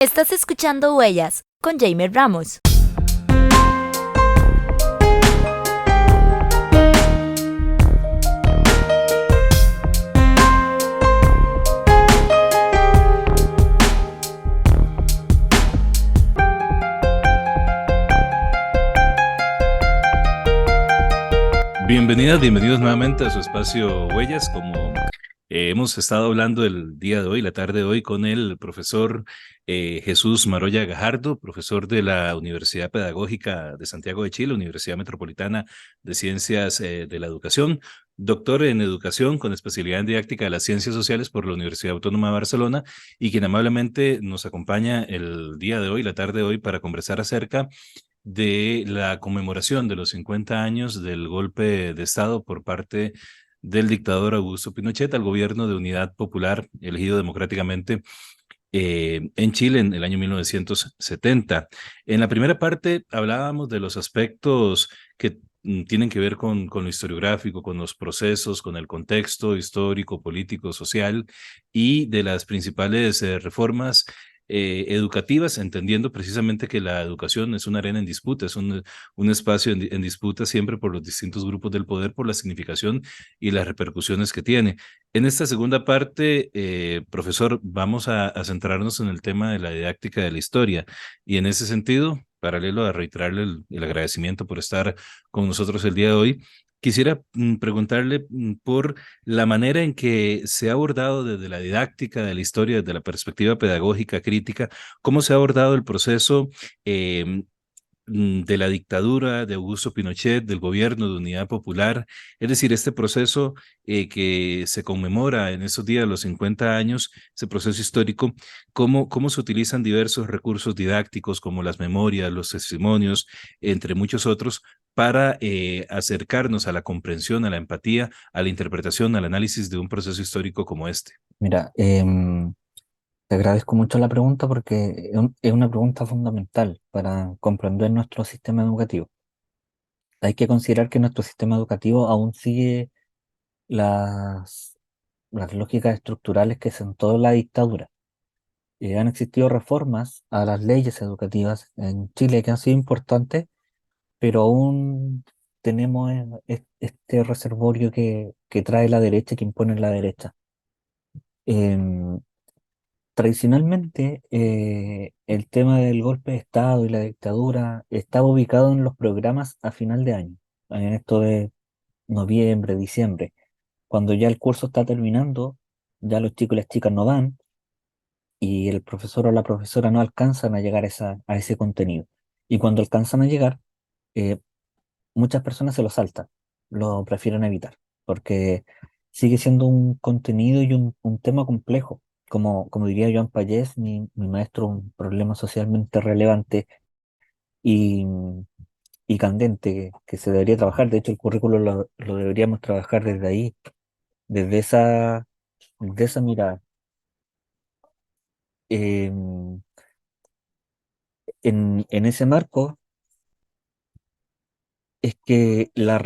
Estás escuchando Huellas con Jaime Ramos. Bienvenidas, bienvenidos nuevamente a su espacio Huellas. Como hemos estado hablando el día de hoy, la tarde de hoy, con el profesor Jesús Maroya Gajardo, profesor de la Universidad Pedagógica de Santiago de Chile, Universidad Metropolitana de Ciencias de la Educación, doctor en Educación con especialidad en Didáctica de las Ciencias Sociales por la Universidad Autónoma de Barcelona, y quien amablemente nos acompaña el día de hoy, la tarde de hoy, para conversar acerca de la conmemoración de los 50 años del golpe de Estado por parte del dictador Augusto Pinochet al gobierno de unidad popular elegido democráticamente en Chile en el año 1970. En la primera parte hablábamos de los aspectos que tienen que ver con lo historiográfico, con los procesos, con el contexto histórico, político, social, y de las principales reformas educativas, entendiendo precisamente que la educación es una arena en disputa, es un espacio en disputa siempre por los distintos grupos del poder, por la significación y las repercusiones que tiene. En esta segunda parte, profesor, vamos a centrarnos en el tema de la didáctica de la historia, y en ese sentido, paralelo a reiterarle el agradecimiento por estar con nosotros el día de hoy, quisiera preguntarle por la manera en que se ha abordado desde la didáctica de la historia, desde la perspectiva pedagógica crítica, cómo se ha abordado el proceso eh, de la dictadura de Augusto Pinochet, del gobierno de Unidad Popular, es decir, este proceso que se conmemora en esos días los 50 años, ese proceso histórico, cómo se utilizan diversos recursos didácticos como las memorias, los testimonios, entre muchos otros, para acercarnos a la comprensión, a la empatía, a la interpretación, al análisis de un proceso histórico como este. Mira, te agradezco mucho la pregunta porque es una pregunta fundamental para comprender nuestro sistema educativo. Hay que considerar que nuestro sistema educativo aún sigue las, las lógicas estructurales que sentó la dictadura. Han existido reformas a las leyes educativas en Chile que han sido importantes, pero aún tenemos este reservorio que trae la derecha, que impone la derecha. Em, Tradicionalmente, el tema del golpe de Estado y la dictadura estaba ubicado en los programas a final de año, en esto de noviembre, diciembre, cuando ya el curso está terminando, ya los chicos y las chicas no van y el profesor o la profesora no alcanzan a llegar a ese contenido. Y cuando alcanzan a llegar, eh, muchas personas se lo saltan, lo prefieren evitar, porque sigue siendo un contenido y un tema complejo. Como diría Joan Payés, mi maestro, un problema socialmente relevante y, y candente que se debería trabajar. De hecho, el currículo lo deberíamos trabajar desde ahí, desde esa mirada. Em, en ese marco es que las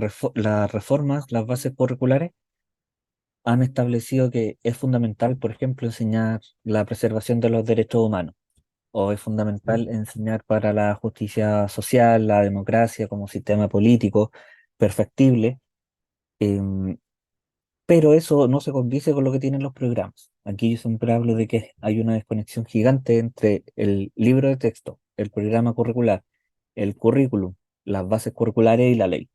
reformas, las bases curriculares, han establecido que es fundamental, por ejemplo, enseñar la preservación de los derechos humanos, o es fundamental enseñar para la justicia social, la democracia como sistema político perfectible, em, pero eso no se condice con lo que tienen los programas. Aquí yo siempre hablo de que hay una desconexión gigante entre el libro de texto, el programa curricular, el currículum, las bases curriculares y la ley.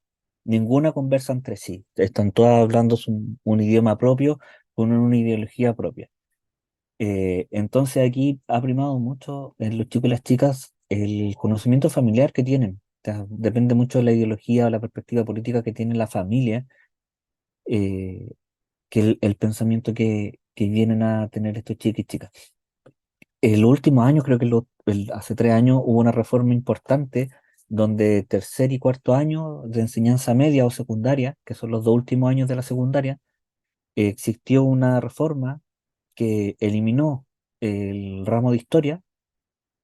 Ninguna conversa entre sí. Están todas hablando un idioma propio con una ideología propia. Entonces aquí ha primado mucho en los chicos y las chicas el conocimiento familiar que tienen. O sea, depende mucho de la ideología o la perspectiva política que tiene la familia, eh, que el pensamiento que vienen a tener estos chicos y chicas. El último año, creo que hace 3 años, hubo una reforma importante donde tercer y cuarto año de enseñanza media o secundaria, que son los 2 últimos años de la secundaria, existió una reforma que eliminó el ramo de historia,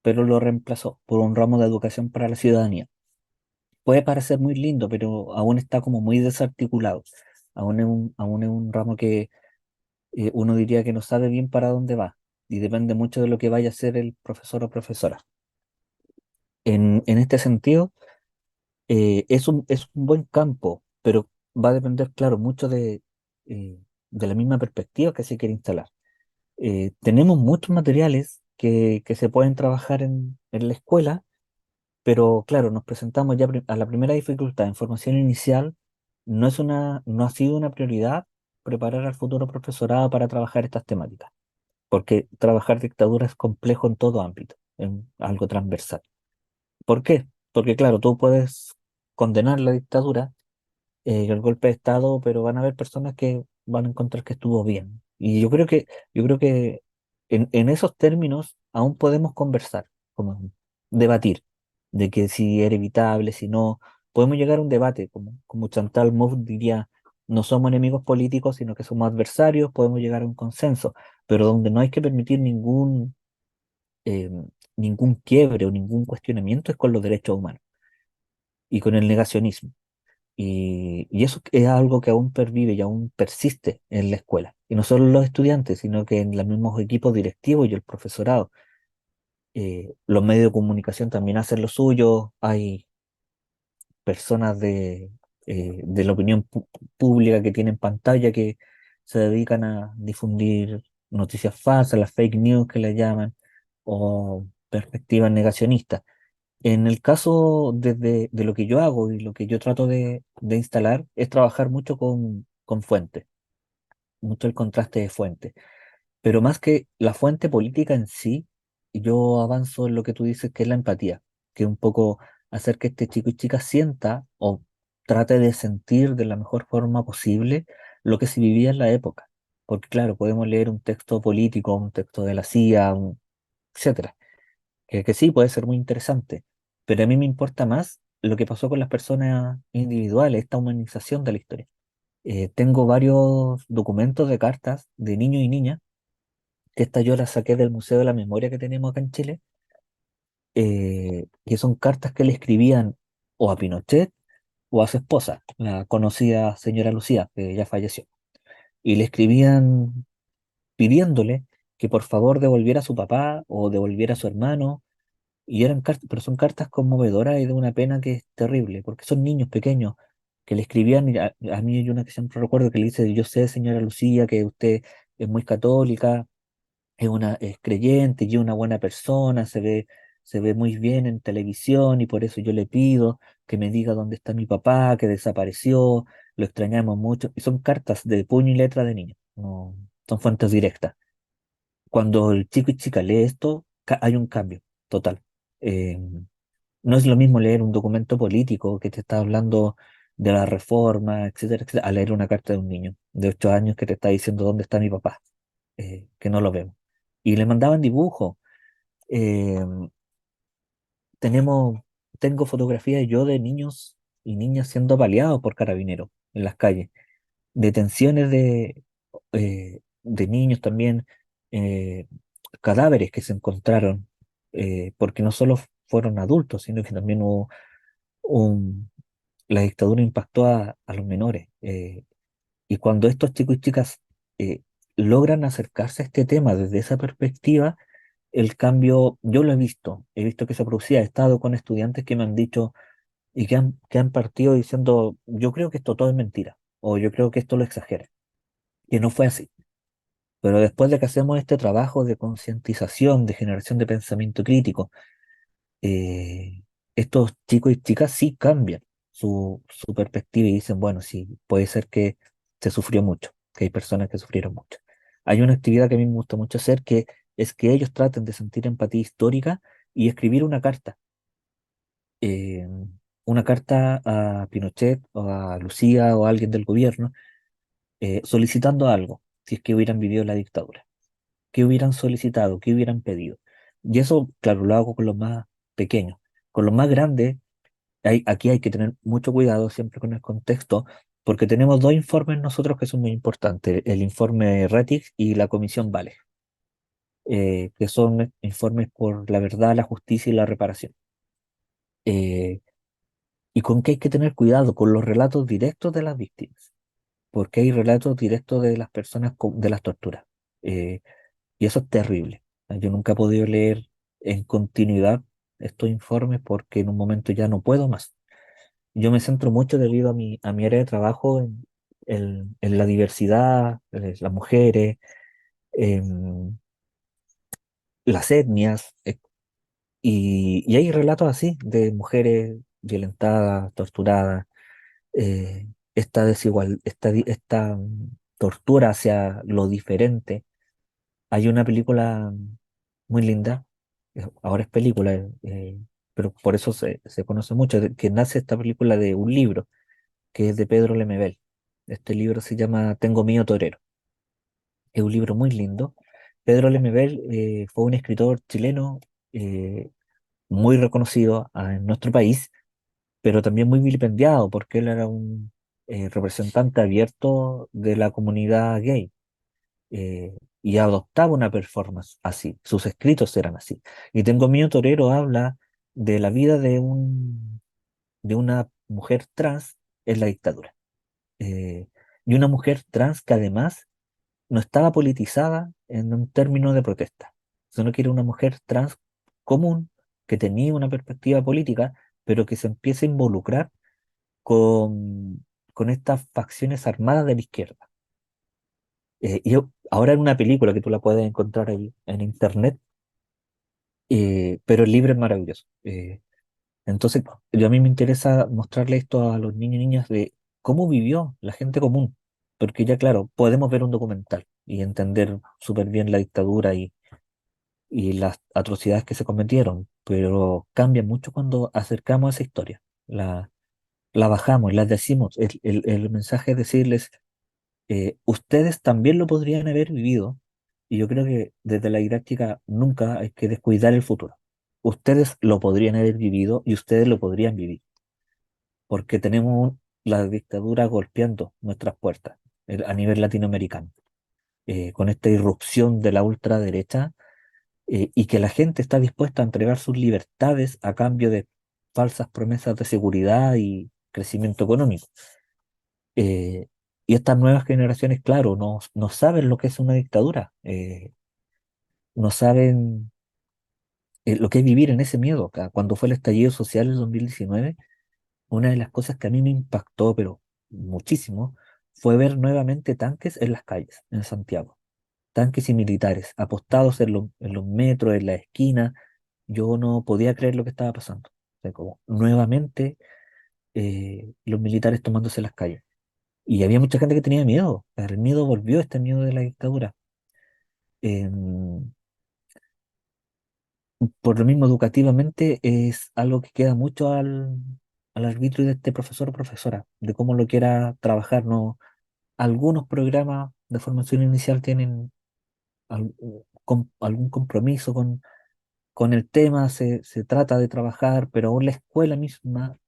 pero lo reemplazó por un ramo de educación para la ciudadanía. Puede parecer muy lindo, pero aún está como muy desarticulado. Aún es un ramo que uno diría que no sabe bien para dónde va. y depende mucho de lo que vaya a hacer el profesor o profesora. En este sentido, es un buen campo, pero va a depender, claro, mucho de la misma perspectiva que se quiere instalar. Tenemos muchos materiales que se pueden trabajar en la escuela, pero claro, nos presentamos ya a la primera dificultad en formación inicial. No ha sido una prioridad preparar al futuro profesorado para trabajar estas temáticas, porque trabajar dictadura es complejo en todo ámbito, en algo transversal. ¿Por qué? Porque claro, tú puedes condenar la dictadura, el golpe de Estado, pero van a haber personas que van a encontrar que estuvo bien. Y yo creo que en esos términos aún podemos conversar, como debatir, de que si era evitable, si no, podemos llegar a un debate, como Chantal Mouffe diría, no somos enemigos políticos, sino que somos adversarios, podemos llegar a un consenso, pero donde no hay que permitir eh, ningún quiebre o ningún cuestionamiento es con los derechos humanos y con el negacionismo. Y eso es algo que aún pervive y aún persiste en la escuela. Y no solo en los estudiantes, sino que en los mismos equipos directivos y el profesorado. Los medios de comunicación también hacen lo suyo. Hay personas de la opinión pública que tienen pantalla que se dedican a difundir noticias falsas, las fake news que le llaman, o perspectivas negacionistas. En el caso de lo que yo hago y lo que yo trato de instalar es trabajar mucho con fuentes, mucho el contraste de fuentes. Pero más que la fuente política en sí, yo avanzo en lo que tú dices que es la empatía, que es un poco hacer que este chico y chica sienta o trate de sentir de la mejor forma posible lo que se vivía en la época. Porque claro, podemos leer un texto político, un texto de la CIA, etcétera, que sí puede ser muy interesante, pero a mí me importa más lo que pasó con las personas individuales, esta humanización de la historia. Tengo varios documentos de cartas de niños y niñas, que esta yo las saqué del Museo de la Memoria que tenemos acá en Chile, que son cartas que le escribían o a Pinochet o a su esposa, la conocida señora Lucía, que ya falleció, y le escribían pidiéndole que por favor devolviera a su papá o devolviera a su hermano. Y eran cartas, pero son cartas conmovedoras y de una pena que es terrible, porque son niños pequeños que le escribían, y a mí hay una que siempre recuerdo que le dice, yo sé, señora Lucía, que usted es muy católica, es creyente y es una buena persona, se ve muy bien en televisión y por eso yo le pido que me diga dónde está mi papá, que desapareció, lo extrañamos mucho. Y son cartas de puño y letra de niños, no son fuentes directas. Cuando el chico y chica lee esto, hay un cambio total. Eh, no es lo mismo leer un documento político que te está hablando de la reforma, etcétera, etcétera, a leer una carta de un niño de 8 años que te está diciendo dónde está mi papá, que no lo vemos. Y le mandaban dibujos. Eh, tenemos, tengo fotografías yo de niños y niñas siendo baleados por carabineros en las calles, detenciones de niños también, eh, cadáveres que se encontraron, porque no solo fueron adultos, sino que también hubo un, la dictadura impactó a los menores. Y cuando estos chicos y chicas eh, logran acercarse a este tema desde esa perspectiva, el cambio, yo lo he visto que se producía, he estado con estudiantes que me han dicho y que han partido diciendo, yo creo que esto todo es mentira, o yo creo que esto lo exagera, que no fue así. Pero después de que hacemos este trabajo de concientización, de generación de pensamiento crítico, eh, estos chicos y chicas sí cambian su perspectiva y dicen, bueno, sí, puede ser que se sufrió mucho, que hay personas que sufrieron mucho. Hay una actividad que a mí me gusta mucho hacer, que es que ellos traten de sentir empatía histórica y escribir eh, una carta a Pinochet o a Lucía o a alguien del gobierno, solicitando algo, si es que hubieran vivido la dictadura, qué hubieran solicitado, qué hubieran pedido. Y eso, claro, lo hago con los más pequeños. Con los más grandes, aquí hay que tener mucho cuidado siempre con el contexto, porque tenemos dos informes nosotros que son muy importantes, el informe RETIC y la Comisión Vale, que son informes por la verdad, la justicia y la reparación. Eh, y con qué hay que tener cuidado, con los relatos directos de las víctimas, porque hay relatos directos de las personas de las torturas. Eh, Y eso es terrible. Yo nunca he podido leer en continuidad estos informes porque en un momento ya no puedo más. Yo me centro mucho debido a mi área de trabajo en la diversidad, las mujeres, en las etnias, y hay relatos así de mujeres violentadas, torturadas, esta desigual, esta tortura hacia lo diferente. Hay una película muy linda, ahora es película, pero por eso se conoce mucho, que nace esta película de un libro, que es de Pedro Lemebel. Este libro se llama Tengo miedo torero. Es un libro muy lindo. Pedro Lemebel fue un escritor chileno eh, muy reconocido en nuestro país, pero también muy vilipendiado porque él era un representante abierto de la comunidad gay, y adoptaba una performance así, sus escritos eran así. Y Tengo miedo torero habla de la vida de una mujer trans en la dictadura. Eh, y una mujer trans que además no estaba politizada en un término de protesta, sino que era una mujer trans común que tenía una perspectiva política, pero que se empieza a involucrar con estas facciones armadas de la izquierda. Ahora en una película que tú la puedes encontrar ahí en internet, pero el libro es maravilloso. Entonces, a mí me interesa mostrarle esto a los niños y niñas de cómo vivió la gente común, porque ya claro, podemos ver un documental y entender súper bien la dictadura y las atrocidades que se cometieron, pero cambia mucho cuando acercamos esa historia, la bajamos, la decimos, el mensaje es decirles, ustedes también lo podrían haber vivido, y yo creo que desde la didáctica nunca hay que descuidar el futuro. Ustedes lo podrían haber vivido y ustedes lo podrían vivir, porque tenemos la dictadura golpeando nuestras puertas a nivel latinoamericano, con esta irrupción de la ultraderecha, y que la gente está dispuesta a entregar sus libertades a cambio de falsas promesas de seguridad y crecimiento económico. Eh, y estas nuevas generaciones, claro, no saben lo que es una dictadura, no saben lo que es vivir en ese miedo. Cuando fue el estallido social en 2019, una de las cosas que a mí me impactó, pero muchísimo, fue ver nuevamente tanques en las calles, en Santiago. Tanques y militares apostados en los metros, en la esquina. Yo no podía creer lo que estaba pasando. O sea, como nuevamente los militares tomándose las calles. Y había mucha gente que tenía miedo. O sea, el miedo volvió, este miedo de la dictadura. Em, por lo mismo, educativamente es algo que queda mucho al arbitrio de este profesor o profesora, de cómo lo quiera trabajar. No, algunos programas de formación inicial tienen algún compromiso con el tema, se trata de trabajar, pero aún la escuela misma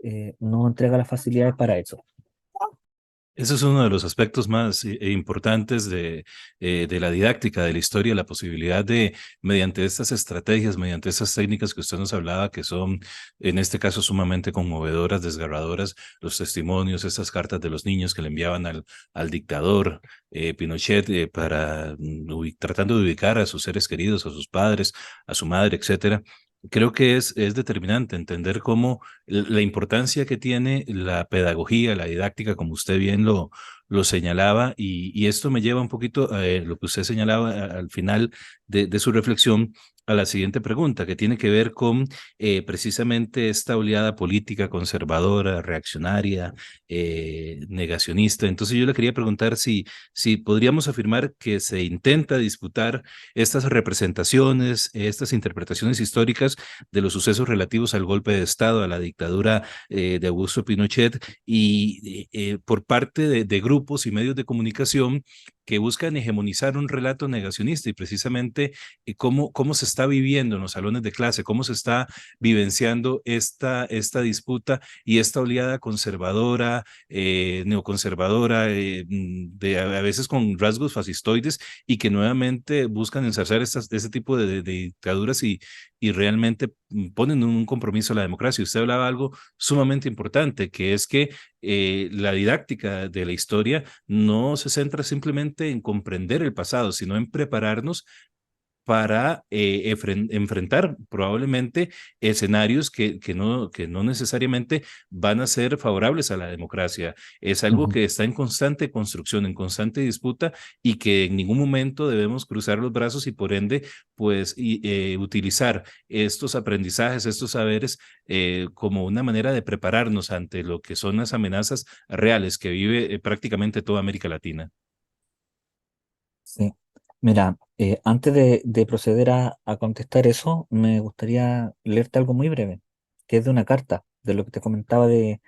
no entrega las facilidades para eso. Ese es uno de los aspectos más importantes de la didáctica, de la historia, la posibilidad de, mediante estas estrategias, mediante estas técnicas que usted nos hablaba, que son en este caso sumamente conmovedoras, desgarradoras, los testimonios, estas cartas de los niños que le enviaban al dictador Pinochet, tratando de ubicar a sus seres queridos, a sus padres, a su madre, etcétera. Creo que es determinante entender cómo la importancia que tiene la pedagogía, la didáctica, como usted bien lo señalaba, y esto me lleva un poquito a lo que usted señalaba al final de su reflexión, a la siguiente pregunta, que tiene que ver con precisamente esta oleada política conservadora, reaccionaria, negacionista. Entonces yo le quería preguntar si podríamos afirmar que se intenta disputar estas representaciones, estas interpretaciones históricas de los sucesos relativos al golpe de Estado, a la dictadura de Augusto Pinochet, y por parte de grupos y medios de comunicación que buscan hegemonizar un relato negacionista y precisamente cómo se está viviendo en los salones de clase, cómo se está vivenciando esta disputa y esta oleada conservadora, neoconservadora, a veces con rasgos fascistoides y que nuevamente buscan ensalzar este tipo de dictaduras y realmente ponen un compromiso a la democracia. Usted hablaba algo sumamente importante, que es que la didáctica de la historia no se centra simplemente en comprender el pasado, sino en prepararnos para enfrentar probablemente escenarios que no necesariamente van a ser favorables a la democracia. Es algo Ujú. que está en constante construcción, en constante disputa y que en ningún momento debemos cruzar los brazos y por ende, pues, utilizar estos aprendizajes, estos saberes como una manera de prepararnos ante lo que son las amenazas reales que vive prácticamente toda América Latina. Sí. Mira, antes de proceder a contestar eso, me gustaría leerte algo muy breve, que es de una carta, de lo que te comentaba de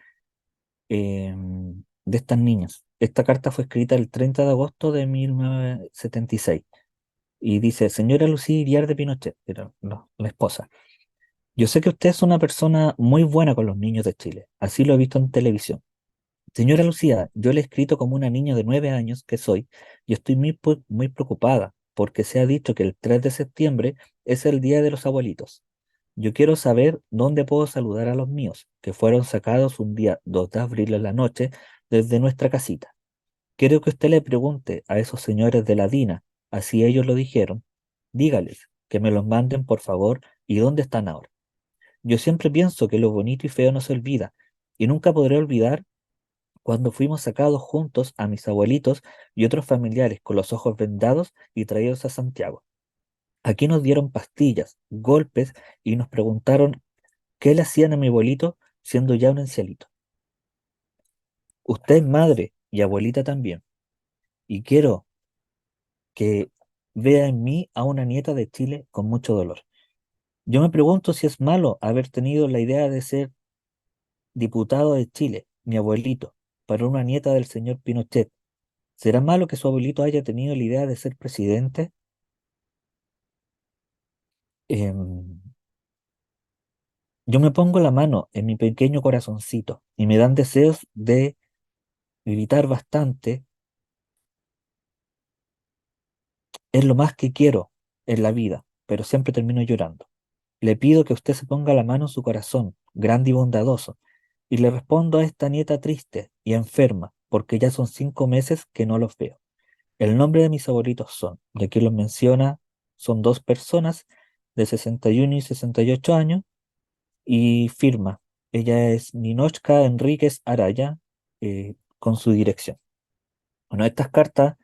estas niñas. Esta carta fue escrita el 30 de agosto de 1976 y dice: Señora Lucía Iriar de Pinochet, era la esposa, yo sé que usted es una persona muy buena con los niños de Chile, así lo he visto en televisión. Señora Lucía, yo le he escrito como una niña de 9 años que soy y estoy muy preocupada porque se ha dicho que el 3 de septiembre es el Día de los Abuelitos. Yo quiero saber dónde puedo saludar a los míos, que fueron sacados un día 2 de abril en la noche desde nuestra casita. Quiero que usted le pregunte a esos señores de la DINA, así ellos lo dijeron, dígales que me los manden por favor y dónde están ahora. Yo siempre pienso que lo bonito y feo no se olvida y nunca podré olvidar cuando fuimos sacados juntos a mis abuelitos y otros familiares con los ojos vendados y traídos a Santiago. Aquí nos dieron pastillas, golpes y nos preguntaron qué le hacían a mi abuelito siendo ya un ancianito. Usted es madre y abuelita también, y quiero que vea en mí a una nieta de Chile con mucho dolor. Yo me pregunto si es malo haber tenido la idea de ser diputado de Chile, mi abuelito, para una nieta del señor Pinochet. ¿Será malo que su abuelito haya tenido la idea de ser presidente? Em, yo me pongo la mano en mi pequeño corazoncito y me dan deseos de gritar bastante. Es lo más que quiero en la vida, pero siempre termino llorando. Le pido que usted se ponga la mano en su corazón, grande y bondadoso, y le respondo a esta nieta triste y enferma, porque ya son 5 meses que no los veo. El nombre de mis abuelitos son, y aquí los menciona, son dos personas de 61 y 68 años, y firma. Ella es Ninochka Enríquez Araya, con su dirección. Bueno, estas cartas,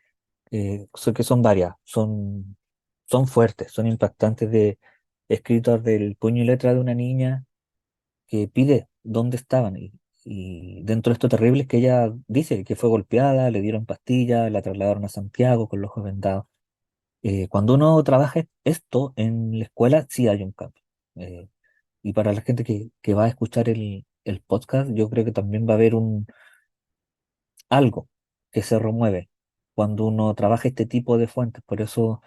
sé que son varias, son fuertes, son impactantes, de escritos del puño y letra de una niña que pide dónde estaban. Y dentro de esto terrible es que ella dice que fue golpeada, le dieron pastillas, la trasladaron a Santiago con los ojos vendados. Cuando uno trabaja esto en la escuela, sí hay un cambio. Eh, y para la gente que va a escuchar el podcast, yo creo que también va a haber algo que se remueve cuando uno trabaja este tipo de fuentes. Por eso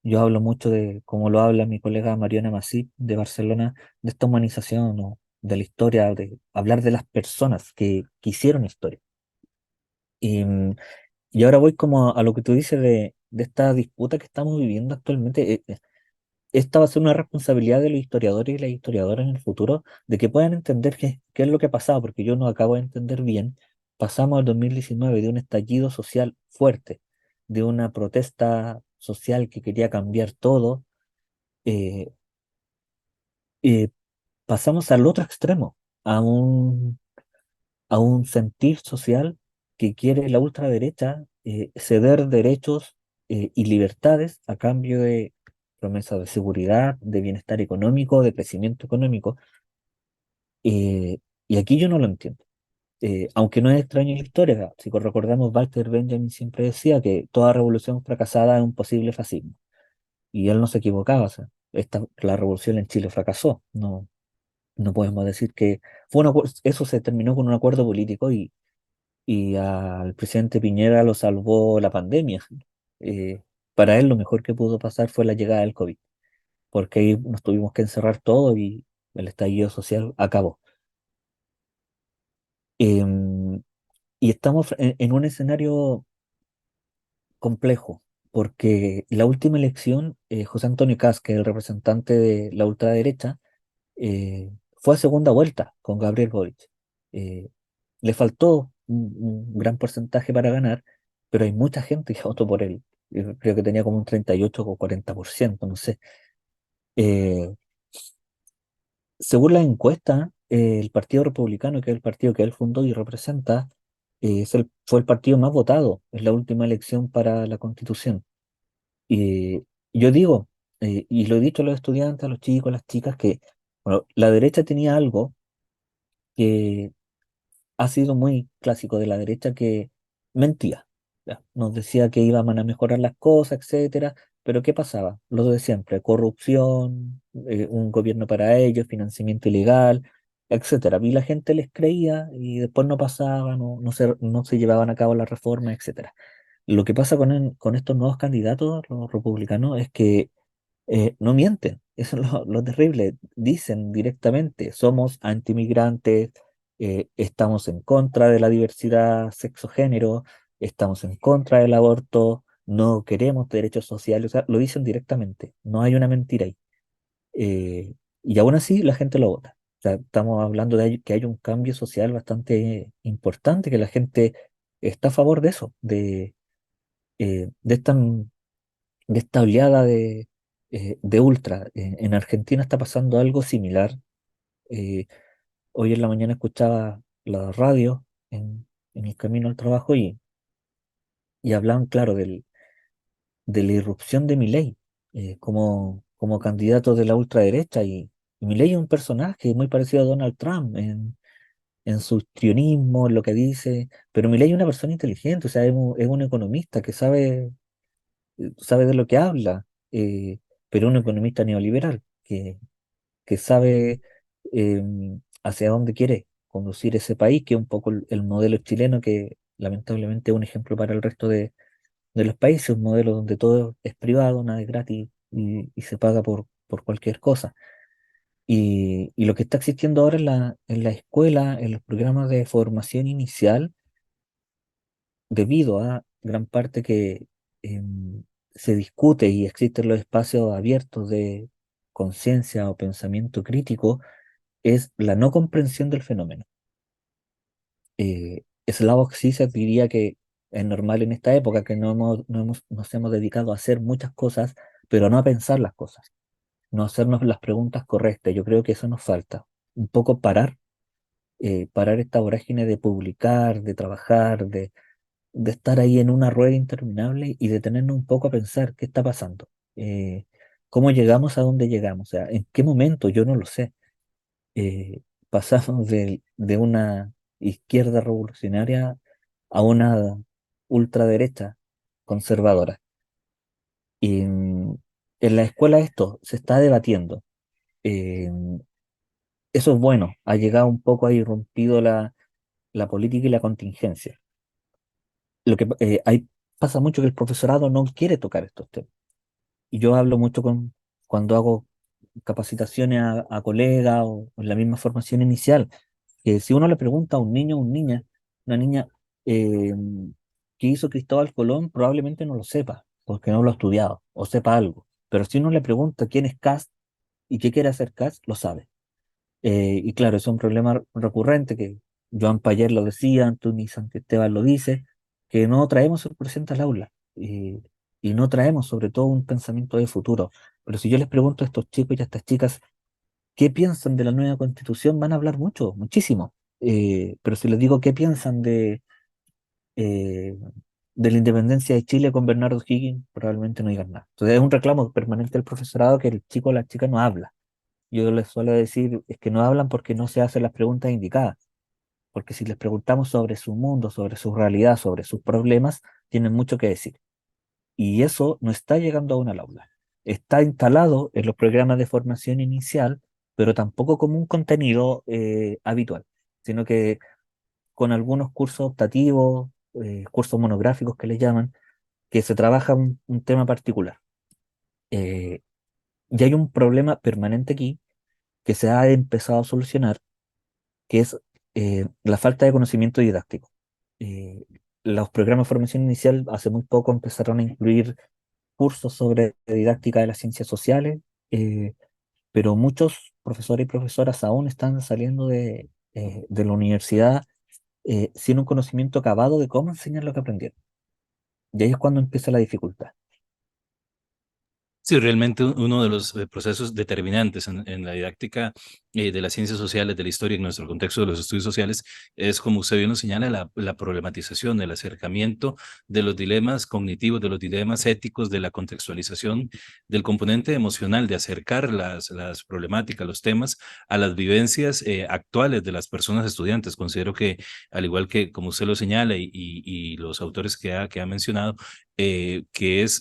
yo hablo mucho de, como lo habla mi colega Mariana Masip de Barcelona, de esta humanización o de la historia, de hablar de las personas que hicieron historia. Y, y ahora voy como a lo que tú dices de esta disputa que estamos viviendo actualmente. Esta va a ser una responsabilidad de los historiadores y las historiadoras en el futuro, de que puedan entender qué es lo que ha pasado, porque yo no acabo de entender bien. Pasamos al 2019 de un estallido social fuerte, de una protesta social que quería cambiar todo, eh, eh, pasamos al otro extremo, a un sentir social que quiere la ultraderecha, ceder derechos y libertades a cambio de promesas de seguridad, de bienestar económico, de crecimiento económico. Y aquí yo no lo entiendo. Aunque no es extraño en la historia, si recordamos, Walter Benjamin siempre decía que toda revolución fracasada es un posible fascismo. Y él no se equivocaba. O sea, la revolución en Chile fracasó. No, no podemos decir que eso se terminó con un acuerdo político, y al presidente Piñera lo salvó la pandemia. Eh, para él lo mejor que pudo pasar fue la llegada del COVID, porque ahí nos tuvimos que encerrar todo y el estallido social acabó. Em, y estamos en un escenario complejo, porque la última elección, José Antonio Kast, que es el representante de la ultraderecha, fue a segunda vuelta con Gabriel Boric. Eh, Le faltó un gran porcentaje para ganar, pero hay mucha gente que votó por él. Yo creo que tenía como un 38 o 40%, no sé. Eh, Según la encuesta, el Partido Republicano, que es el partido que él fundó y representa, fue el partido más votado en la última elección para la Constitución. Y yo digo, y lo he dicho a los estudiantes, a los chicos, a las chicas, que bueno, la derecha tenía algo que ha sido muy clásico de la derecha, que mentía. Ya, nos decía que iban a mejorar las cosas, etcétera, pero ¿qué pasaba? Lo de siempre, corrupción, un gobierno para ellos, financiamiento ilegal, etcétera. Y la gente les creía y después no pasaba, no se llevaban a cabo las reformas, etcétera. Lo que pasa con estos nuevos candidatos, los republicanos, es que no mienten, eso es lo terrible. Dicen directamente, somos antimigrantes, estamos en contra de la diversidad sexo-género, estamos en contra del aborto, no queremos derechos sociales, o sea, lo dicen directamente, no hay una mentira ahí. Y aún así la gente lo vota. O sea, estamos hablando que hay un cambio social bastante importante, que la gente está a favor de eso, de esta oleada de ultra. En Argentina está pasando algo similar. Eh, Hoy en la mañana escuchaba la radio en el camino al trabajo y hablaban, claro, de la irrupción de Milei como candidato de la ultraderecha. Y Milei es un personaje muy parecido a Donald Trump en su trionismo, en lo que dice, pero Milei es una persona inteligente, o sea, es un economista que sabe de lo que habla, pero un economista neoliberal que sabe hacia dónde quiere conducir ese país, que es un poco el modelo chileno, que lamentablemente es un ejemplo para el resto de los países, un modelo donde todo es privado, nada es gratis y se paga por cualquier cosa. Y lo que está existiendo ahora en la escuela, en los programas de formación inicial, debido a gran parte que se discute y existen los espacios abiertos de conciencia o pensamiento crítico, es la no comprensión del fenómeno. Slavoj Zizek diría que es normal en esta época que nos hemos dedicado a hacer muchas cosas, pero no a pensar las cosas, no hacernos las preguntas correctas. Yo creo que eso nos falta. Un poco parar esta vorágine de publicar, de trabajar, de estar ahí en una rueda interminable y detenernos un poco a pensar qué está pasando. ¿Cómo llegamos a donde llegamos? O sea, ¿en qué momento? Yo no lo sé. Pasamos de una izquierda revolucionaria a una ultraderecha conservadora. Y en la escuela esto se está debatiendo. Eh, Eso es bueno, ha llegado un poco, ha irrumpido la política y la contingencia. Pasa mucho que el profesorado no quiere tocar estos temas. Y yo hablo mucho cuando hago capacitaciones a colegas o en la misma formación inicial, que si uno le pregunta a un niño o una niña, eh, ¿qué hizo Cristóbal Colón? Probablemente no lo sepa, porque no lo ha estudiado, o sepa algo. Pero si uno le pregunta quién es Kast y qué quiere hacer Kast, lo sabe. Y claro, es un problema recurrente que Joan Payer lo decía, Anthony Santisteban lo dice, que no traemos el presente al aula y no traemos sobre todo un pensamiento de futuro. Pero si yo les pregunto a estos chicos y a estas chicas qué piensan de la nueva constitución, van a hablar mucho, muchísimo. Pero si les digo qué piensan eh, de la independencia de Chile con Bernardo Higgins, probablemente no digan nada. Entonces es un reclamo permanente del profesorado que el chico o la chica no habla. Yo les suelo decir, es que no hablan porque no se hacen las preguntas indicadas, porque si les preguntamos sobre su mundo, sobre su realidad, sobre sus problemas, tienen mucho que decir. Y eso no está llegando aún al aula. Está instalado en los programas de formación inicial, pero tampoco como un contenido habitual, sino que con algunos cursos optativos, cursos monográficos que le llaman, que se trabaja un tema particular. Eh, y hay un problema permanente aquí que se ha empezado a solucionar, que es la falta de conocimiento didáctico. Eh, los programas de formación inicial hace muy poco empezaron a incluir cursos sobre didáctica de las ciencias sociales, eh, pero muchos profesores y profesoras aún están saliendo de la universidad sin un conocimiento acabado de cómo enseñar lo que aprendieron. Y ahí es cuando empieza la dificultad. Sí, realmente uno de los procesos determinantes en la didáctica de las ciencias sociales, de la historia en nuestro contexto de los estudios sociales, es, como usted bien lo señala, la problematización, el acercamiento de los dilemas cognitivos, de los dilemas éticos, de la contextualización, del componente emocional, de acercar las problemáticas, los temas a las vivencias actuales de las personas estudiantes. Considero que, al igual que como usted lo señala y los autores que ha mencionado, que es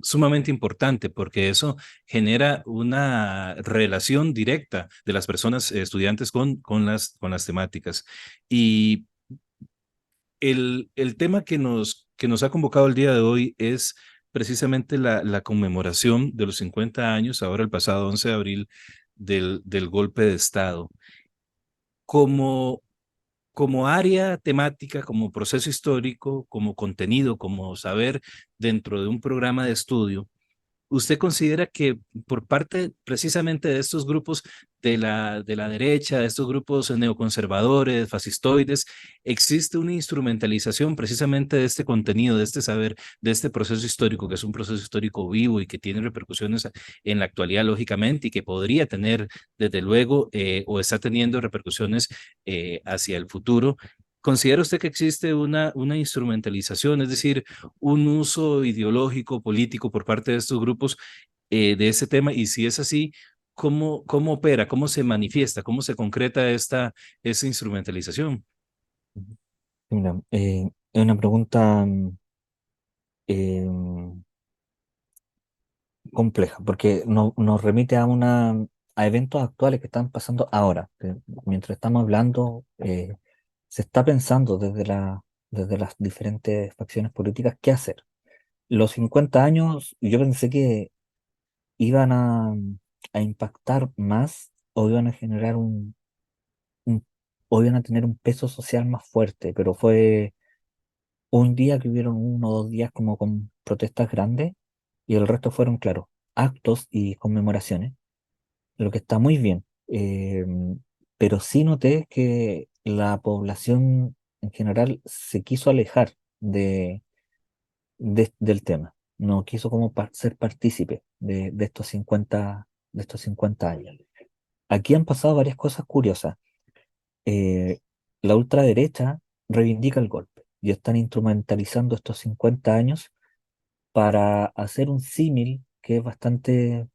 sumamente importante porque eso genera una relación directa de las personas estudiantes con las temáticas. Y el tema que nos ha convocado el día de hoy es precisamente la conmemoración de los 50 años, ahora el pasado 11 de abril, del golpe de Estado. Como, como área temática, como proceso histórico, como contenido, como saber dentro de un programa de estudio, ¿usted considera que por parte precisamente de estos grupos de la derecha, de estos grupos neoconservadores, fascistoides, existe una instrumentalización precisamente de este contenido, de este saber, de este proceso histórico, que es un proceso histórico vivo y que tiene repercusiones en la actualidad, lógicamente, y que podría tener, desde luego, o está teniendo repercusiones hacia el futuro? ¿Considera usted que existe una instrumentalización, es decir, un uso ideológico, político por parte de estos grupos de ese tema? Y si es así, cómo opera, cómo se manifiesta, cómo se concreta esa instrumentalización? Ujú. Mira, es una pregunta eh, compleja, porque nos remite a eventos actuales que están pasando ahora. Mientras estamos hablando, se está pensando desde las diferentes facciones políticas qué hacer. Los 50 años, yo pensé que iban a impactar más o iban a generar un- o iban a tener un peso social más fuerte, pero fue un día que hubieron 1 o 2 días como con protestas grandes y el resto fueron, claro, actos y conmemoraciones, lo que está muy bien. Pero sí noté que la población en general se quiso alejar del tema, no quiso como ser partícipe de estos 50 años. Aquí han pasado varias cosas curiosas. Eh, la ultraderecha reivindica el golpe y están instrumentalizando estos 50 años para hacer un símil que es bastante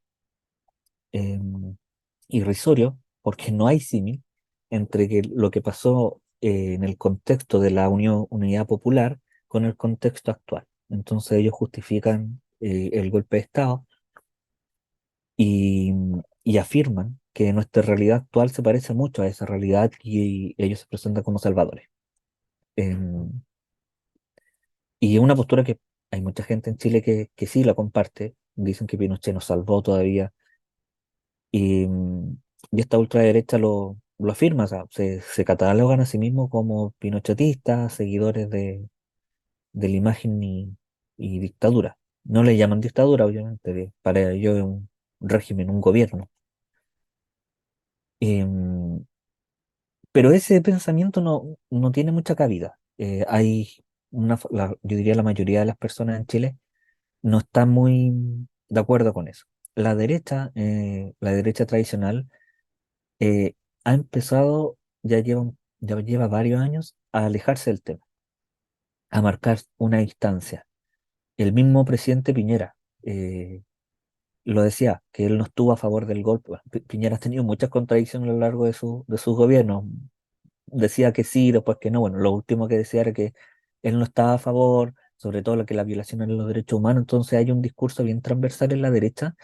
irrisorio, porque no hay símil entre lo que pasó en el contexto de la Unidad Popular con el contexto actual. Entonces ellos justifican el golpe de Estado y, y afirman que nuestra realidad actual se parece mucho a esa realidad y ellos se presentan como salvadores. Em, y es una postura que hay mucha gente en Chile que sí la comparte, dicen que Pinochet nos salvó todavía. Y, y esta ultraderecha lo afirma, o sea, se catalogan a sí mismos como pinochetistas, seguidores de la imagen y dictadura. No le llaman dictadura, obviamente, para ellos es un régimen, un gobierno. Em, pero ese pensamiento no tiene mucha cabida. Hay yo diría la mayoría de las personas en Chile no está muy de acuerdo con eso. La derecha tradicional, eh, ha empezado, ya lleva varios años a alejarse del tema, a marcar una distancia. El mismo presidente Piñera lo decía, que él no estuvo a favor del golpe. Bueno, Piñera ha tenido muchas contradicciones a lo largo de su gobierno. Decía que sí, después que no. Bueno, lo último que decía era que él no estaba a favor, sobre todo lo que la violación de los derechos humanos. Entonces hay un discurso bien transversal en la derecha,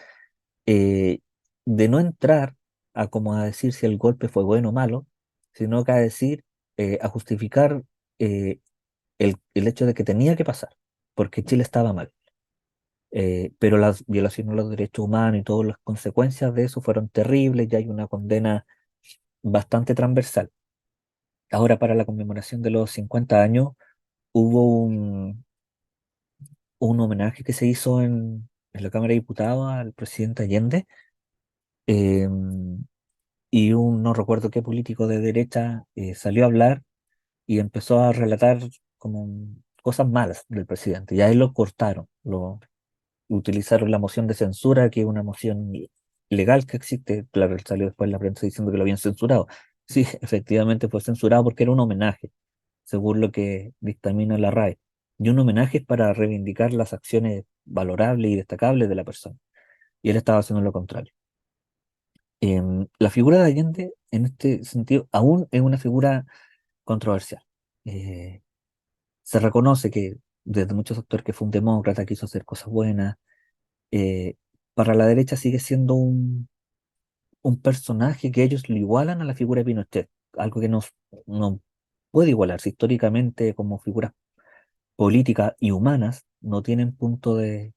eh, de no entrar a como a decir si el golpe fue bueno o malo, sino que a decir, a justificar el hecho de que tenía que pasar, porque Chile estaba mal. Pero las violaciones de los derechos humanos y todas las consecuencias de eso fueron terribles y hay una condena bastante transversal. Ahora, para la conmemoración de los 50 años, hubo un homenaje que se hizo en la Cámara de Diputados al presidente Allende. em, y no recuerdo qué político de derecha salió a hablar y empezó a relatar como cosas malas del presidente. Y a él lo cortaron, utilizaron la moción de censura, que es una moción legal que existe. Claro, él salió después en la prensa diciendo que lo habían censurado. Sí, efectivamente fue censurado porque era un homenaje, según lo que dictamina la RAE. Y un homenaje es para reivindicar las acciones valorables y destacables de la persona. Y él estaba haciendo lo contrario. La figura de Allende, en este sentido, aún es una figura controversial. Eh, Se reconoce que desde muchos sectores que fue un demócrata, quiso hacer cosas buenas. eh, para la derecha sigue siendo un personaje que ellos lo igualan a la figura de Pinochet, algo que no puede igualarse históricamente como figuras políticas y humanas, no tienen punto de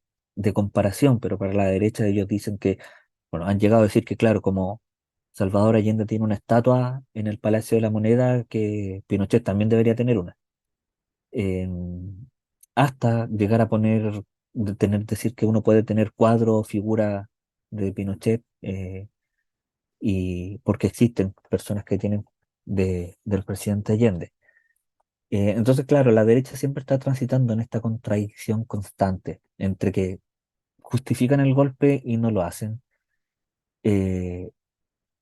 comparación, pero para la derecha ellos dicen que, bueno, han llegado a decir que, claro, como Salvador Allende tiene una estatua en el Palacio de la Moneda, que Pinochet también debería tener una. Hasta llegar a decir que uno puede tener cuadro o figura de Pinochet, y porque existen personas que tienen del presidente Allende. Entonces, claro, la derecha siempre está transitando en esta contradicción constante entre que justifican el golpe y no lo hacen. Eh,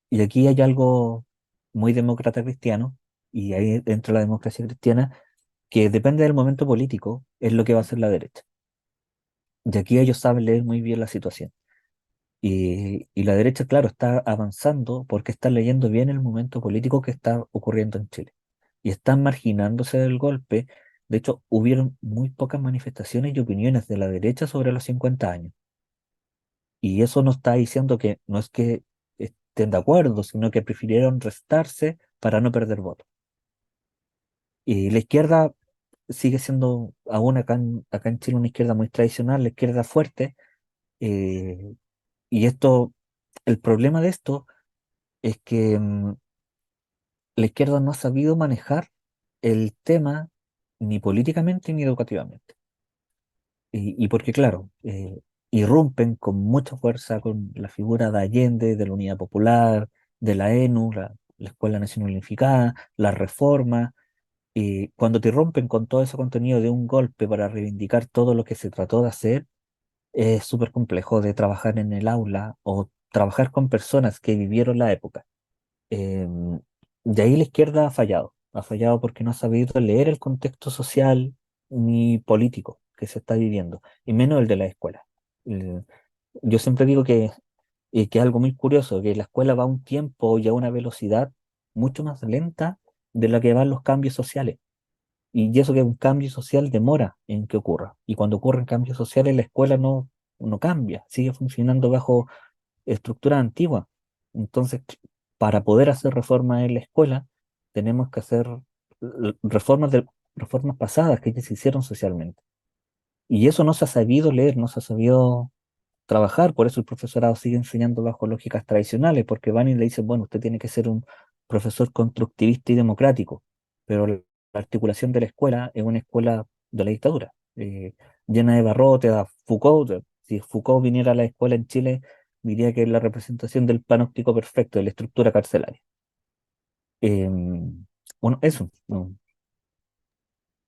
y aquí hay algo muy demócrata cristiano, y ahí dentro de la democracia cristiana, que depende del momento político, es lo que va a hacer la derecha. Y aquí ellos saben leer muy bien la situación. Y la derecha, claro, está avanzando porque está leyendo bien el momento político que está ocurriendo en Chile. Y están marginándose del golpe. De hecho, hubieron muy pocas manifestaciones y opiniones de la derecha sobre los 50 años. Y eso no está diciendo que no es que estén de acuerdo, sino que prefirieron restarse para no perder votos. Y la izquierda sigue siendo aún acá en Chile una izquierda muy tradicional, la izquierda fuerte. eh, y el problema de esto es que la izquierda no ha sabido manejar el tema ni políticamente ni educativamente. Y porque, claro, irrumpen con mucha fuerza con la figura de Allende, de la Unidad Popular, de la ENU, la Escuela Nacional Unificada, la reforma. Y cuando te irrumpen con todo ese contenido de un golpe para reivindicar todo lo que se trató de hacer, es súper complejo de trabajar en el aula o trabajar con personas que vivieron la época. De ahí la izquierda ha fallado porque no ha sabido leer el contexto social ni político que se está viviendo, y menos el de la escuela. Eh, yo siempre digo que es algo muy curioso, que la escuela va a un tiempo y a una velocidad mucho más lenta de la que van los cambios sociales. Y eso que un cambio social demora en que ocurra. Y cuando ocurren cambios sociales, la escuela no cambia, sigue funcionando bajo estructura antigua. Entonces, para poder hacer reformas en la escuela, tenemos que hacer reformas pasadas que ya se hicieron socialmente. Y eso no se ha sabido leer, no se ha sabido trabajar, por eso el profesorado sigue enseñando bajo lógicas tradicionales, porque van y le dicen, bueno, usted tiene que ser un profesor constructivista y democrático, pero la articulación de la escuela es una escuela de la dictadura, llena de barrotes, a Foucault. Si Foucault viniera a la escuela en Chile, diría que es la representación del panóptico perfecto de la estructura carcelaria. Bueno, eso. No.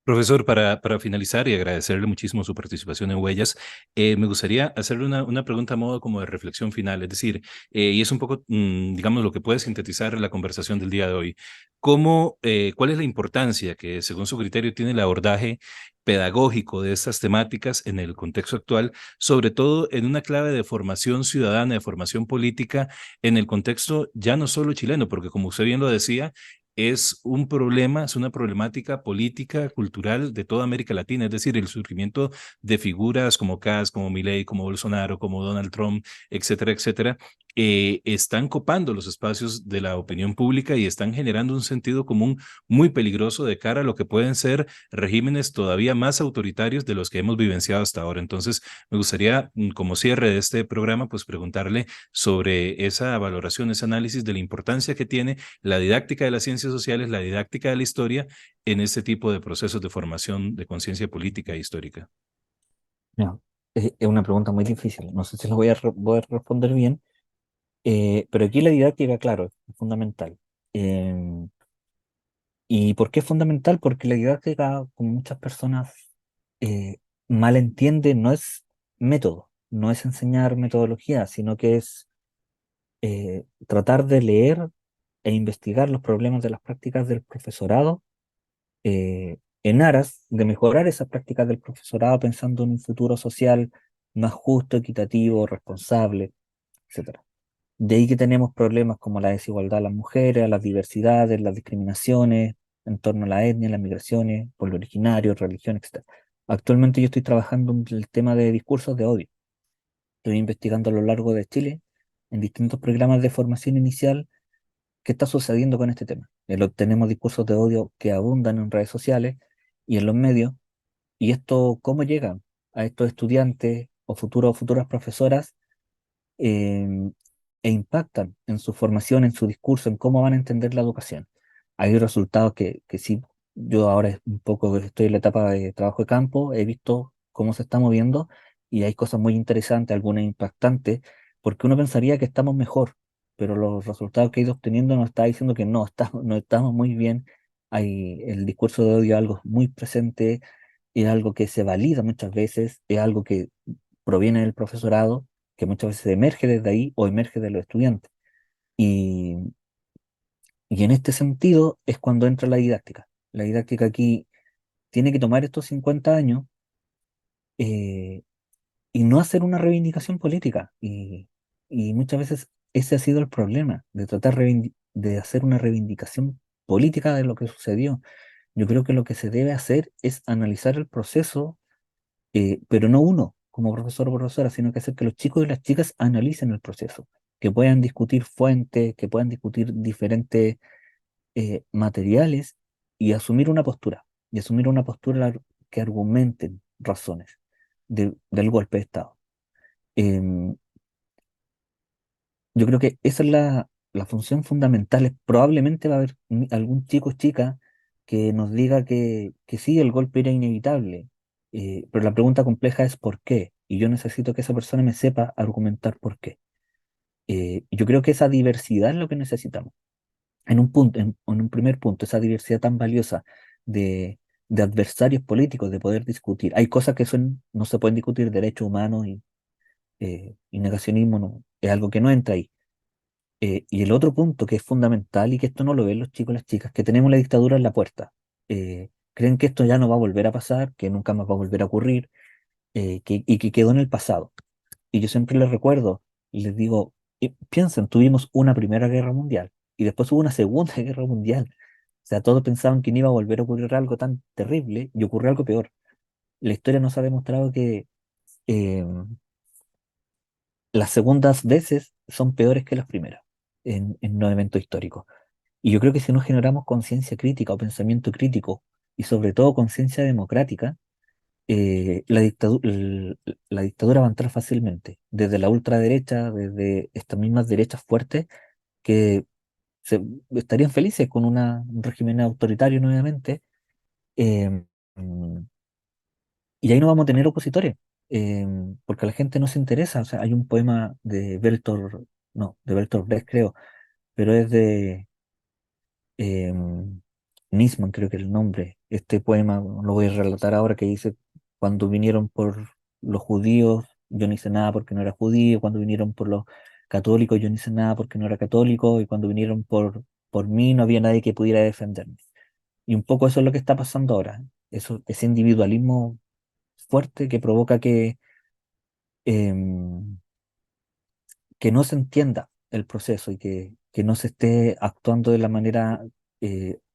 Profesor, para finalizar y agradecerle muchísimo su participación en Huellas, me gustaría hacerle una pregunta a modo como de reflexión final, es decir, y es un poco, digamos, lo que puede sintetizar la conversación del día de hoy. ¿Cuál es la importancia que, según su criterio, tiene el abordaje pedagógico de estas temáticas en el contexto actual, sobre todo en una clave de formación ciudadana, de formación política, en el contexto ya no solo chileno, porque como usted bien lo decía, es un problema, es una problemática política, cultural de toda América Latina, es decir, el surgimiento de figuras como Kass, como Milei, como Bolsonaro, como Donald Trump, etcétera, etcétera, están copando los espacios de la opinión pública y están generando un sentido común muy peligroso de cara a lo que pueden ser regímenes todavía más autoritarios de los que hemos vivenciado hasta ahora. Entonces, me gustaría, como cierre de este programa, pues preguntarle sobre esa valoración, ese análisis de la importancia que tiene la didáctica de las ciencias sociales, la didáctica de la historia en este tipo de procesos de formación de conciencia política e histórica. No, es una pregunta muy difícil. No sé si la voy a responder bien, pero aquí la didáctica, claro, es fundamental. Em, ¿Y por qué es fundamental? Porque la didáctica, como muchas personas mal entienden, no es método, no es enseñar metodología, sino que es tratar de leer e investigar los problemas de las prácticas del profesorado en aras de mejorar esas prácticas del profesorado pensando en un futuro social más justo, equitativo, responsable, etcétera. De ahí que tenemos problemas como la desigualdad de las mujeres, las diversidades, las discriminaciones en torno a la etnia, las migraciones, pueblo originario, religión, etc. Actualmente yo estoy trabajando en el tema de discursos de odio. Estoy investigando a lo largo de Chile, en distintos programas de formación inicial, qué está sucediendo con este tema. Tenemos discursos de odio que abundan en redes sociales y en los medios, y esto, ¿cómo llegan a estos estudiantes o futuras profesoras eh, e impactan en su formación, en su discurso, en cómo van a entender la educación? Hay resultados que sí, yo ahora es un poco estoy en la etapa de trabajo de campo, he visto cómo se está moviendo y hay cosas muy interesantes, algunas impactantes, porque uno pensaría que estamos mejor, pero los resultados que he ido obteniendo nos está diciendo que no estamos muy bien. El discurso de odio es algo muy presente, es algo que se valida muchas veces, es algo que proviene del profesorado, que muchas veces emerge desde ahí o emerge de los estudiantes. Y, y en este sentido es cuando entra la didáctica. La didáctica aquí tiene que tomar estos 50 años eh, y no hacer una reivindicación política. Y muchas veces ese ha sido el problema, de tratar de hacer una reivindicación política de lo que sucedió. Yo creo que lo que se debe hacer es analizar el proceso, pero no uno como profesor o profesora, sino que hacer que los chicos y las chicas analicen el proceso, que puedan discutir fuentes, que puedan discutir diferentes materiales y asumir una postura que argumenten razones del golpe de Estado. Em, yo creo que esa es la función fundamental. Probablemente va a haber algún chico o chica que nos diga que sí, el golpe era inevitable, pero la pregunta compleja es ¿por qué? Y yo necesito que esa persona me sepa argumentar por qué. Y yo creo que esa diversidad es lo que necesitamos. En un primer punto, esa diversidad tan valiosa de, de adversarios políticos, de poder discutir. Hay cosas que no se pueden discutir, derechos humanos y negacionismo es algo que no entra ahí. Y el otro punto que es fundamental y que esto no lo ven los chicos y las chicas, que tenemos la dictadura en la puerta. Creen que esto ya no va a volver a pasar, que nunca más va a volver a ocurrir, y que quedó en el pasado. Y yo siempre les recuerdo y les digo, piensen, tuvimos una Primera Guerra Mundial y después hubo una Segunda Guerra Mundial. O sea, todos pensaban que no iba a volver a ocurrir algo tan terrible y ocurrió algo peor. La historia nos ha demostrado que eh, las segundas veces son peores que las primeras en los eventos históricos. Y yo creo que si no generamos conciencia crítica o pensamiento crítico y sobre todo conciencia democrática, la dictadura va a entrar fácilmente, desde la ultraderecha, desde estas mismas derechas fuertes que estarían felices con un régimen autoritario nuevamente, eh, mm, y ahí no vamos a tener opositores, porque a la gente no se interesa. O sea, hay un poema de de Bertolt Brecht, creo, pero es de eh, Nisman, creo que es el nombre. Este poema lo voy a relatar ahora, que dice: cuando vinieron por los judíos, yo no hice nada porque no era judío; cuando vinieron por los católicos, yo no hice nada porque no era católico; y cuando vinieron por mí, no había nadie que pudiera defenderme. Y un poco eso es lo que está pasando ahora. Ese individualismo fuerte que provoca em, que no se entienda el proceso y que no se esté actuando de la manera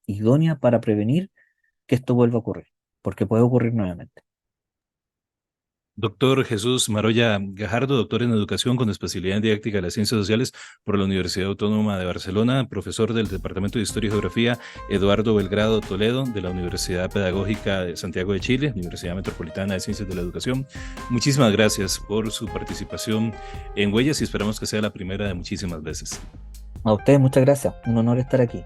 idónea para prevenir que esto vuelva a ocurrir, porque puede ocurrir nuevamente. Doctor Jesús Maroya Gajardo, doctor en educación con especialidad en didáctica de las ciencias sociales por la Universidad Autónoma de Barcelona, profesor del Departamento de Historia y Geografía Eduardo Belgrado Toledo de la Universidad Pedagógica de Santiago de Chile, Universidad Metropolitana de Ciencias de la Educación. Muchísimas gracias por su participación en Huellas y esperamos que sea la primera de muchísimas veces. A ustedes muchas gracias, un honor estar aquí.